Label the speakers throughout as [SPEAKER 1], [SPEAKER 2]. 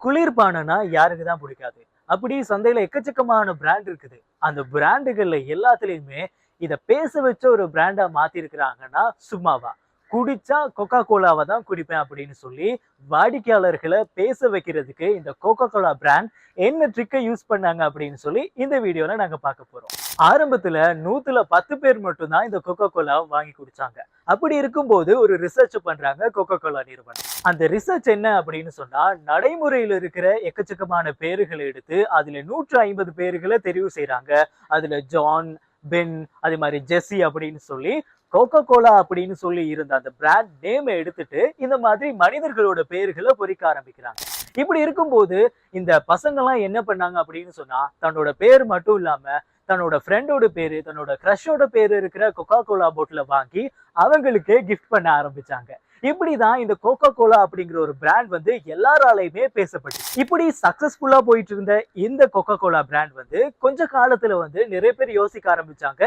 [SPEAKER 1] குளிர்பானம்னா யாருக்கு தான் பிடிக்காது? அப்படி சந்தையில எக்கச்சக்கமான பிராண்ட் இருக்குது. அந்த பிராண்டுகள்ல எல்லாத்துலயுமே இத பேச வச்ச ஒரு பிராண்டா மாத்திருக்கிறாங்கன்னா சும்மாவா? குடிச்சா கொக்கோ கோலாவ தான் குடிப்பேன் அப்படின்னு சொல்லி வாடிக்கையாளர்கள பேச வைக்கிறதுக்கு இந்த கோகோ கோலா பிராண்ட் என்ன ட்ரிக்க யூஸ் பண்ணாங்க அப்படின்னு சொல்லி இந்த வீடியோல நாங்க பார்க்க போறோம். ஆரம்பத்துல 100ல 10 பேர் மட்டும் தான் இந்த கோகோ கோலாவ வாங்கி குடிச்சாங்க. அப்படி இருக்கும்போது ஒரு ரிசர்ச் பண்றாங்க கோகோ கோலா நிறுவனம். அந்த ரிசர்ச் என்ன அப்படின்னு சொன்னா, நடைமுறையில இருக்கிற எக்கச்சக்கமான பேர்களை எடுத்து அதுல 150 பேர்களை தெரிவு செய்றாங்க. அதுல ஜான், பென், அதே மாதிரி ஜெஸ்ஸி அப்படின்னு சொல்லி கோகோ கோலா அப்படின்னு சொல்லி இருந்த அந்த பிராண்ட் நேமை எடுத்துட்டு இந்த மாதிரி மனிதர்களோட பேர்களை பொறிக்க ஆரம்பிக்கிறாங்க. இப்படி இருக்கும்போது இந்த பசங்க எல்லாம் என்ன பண்ணாங்க அப்படின்னு சொன்னா, தன்னோட பேர் மட்டும் இல்லாம தன்னோட ஃப்ரெண்டோட பேரு, தன்னோட கிரஷோட பேரு இருக்கிற கொக்கோ கோலா பாட்டில வாங்கி அவங்களுக்கே கிஃப்ட் பண்ண ஆரம்பிச்சாங்க. இப்படிதான் இந்த கோகோ கோலா அப்படிங்கிற ஒரு பிராண்ட் வந்து எல்லாராலையுமே பேசப்பட்டு இப்படி சக்சஸ்ஃபுல்லா போயிட்டு இருந்த இந்த கோகோ கோலா பிராண்ட் வந்து கொஞ்ச காலத்துல வந்து நிறைய பேர் யோசிக்க ஆரம்பிச்சாங்க,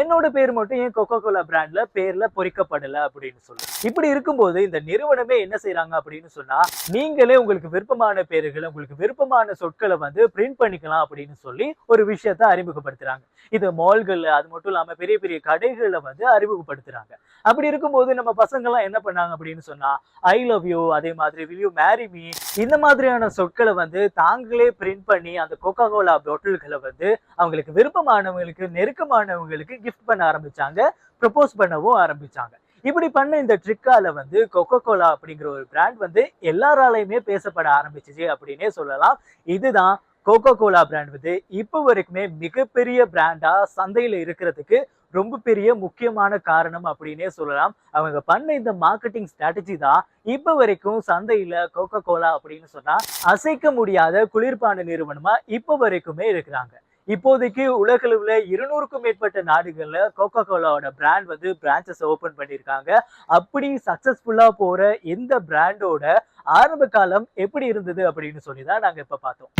[SPEAKER 1] என்னோட பேர் மட்டும் ஏன் கோகோ கோலா பிராண்ட்ல பேர்ல பொறிக்கப்படல அப்படின்னு சொல்லி. இப்படி இருக்கும்போது இந்த நிறுவனமே என்ன செய்யறாங்க அப்படின்னு சொன்னா, நீங்களே உங்களுக்கு விருப்பமான பேர்களை, உங்களுக்கு விருப்பமான சொற்களை வந்து பிரிண்ட் பண்ணிக்கலாம் அப்படின்னு சொல்லி ஒரு விஷயத்த அறிமுகப்படுத்துறாங்க. இது மால்கள்ல, அது மட்டும் இல்லாம பெரிய பெரிய கடைகள்ல வந்து அறிமுகப்படுத்துறாங்க. அப்படி இருக்கும்போது நம்ம பசங்க எல்லாம் என்ன பண்ணாங்க அப்படின்னு சொன்னா, ஐ லவ் யூ, அதே மாதிரி வில் யூ மேரி மீ, இந்த மாதிரியான சொற்களை வந்து தாங்களே பிரிண்ட் பண்ணி அந்த கோகோ கோலா பாட்டில்களை வந்து அவங்களுக்கு விருப்பமானவங்களுக்கு, நெருக்கமானவங்களுக்கு கிஃப்ட் பண்ண ஆரம்பிச்சாங்க, ப்ரப்போஸ் பண்ணவும் ஆரம்பிச்சாங்க. இப்படி பண்ண இந்த ட்ரிக்கால வந்து கோகோ கோலா அப்படிங்கிற ஒரு பிராண்ட் வந்து எல்லாராலையுமே பேசப்பட ஆரம்பிச்சிச்சு அப்படின்னே சொல்லலாம். இதுதான் கோகோ கோலா பிராண்ட் வந்து இப்ப வரைக்குமே மிகப்பெரிய பிராண்டா சந்தையில இருக்கிறதுக்கு ரொம்ப பெரிய முக்கியமான காரணம் அப்படின்னே சொல்லலாம். அவங்க பண்ண இந்த மார்க்கெட்டிங் ஸ்ட்ராட்டஜி தான் இப்ப வரைக்கும் சந்தையில கோகோ கோலா அப்படின்னு சொன்னா அசைக்க முடியாத குளிர்பான நிறுவனமா இப்ப வரைக்குமே இருக்கிறாங்க. இப்போதைக்கு உலகளவுல 200க்கும் மேற்பட்ட நாடுகள்ல கோகோ கோலாவோட பிராண்ட் வந்து பிரான்ச்சஸ் ஓபன் பண்ணியிருக்காங்க. அப்படி சக்சஸ்ஃபுல்லா போற இந்த பிராண்டோட ஆரம்ப காலம் எப்படி இருந்தது அப்படின்னு சொல்லி தான் நாங்க இப்ப பார்த்தோம்.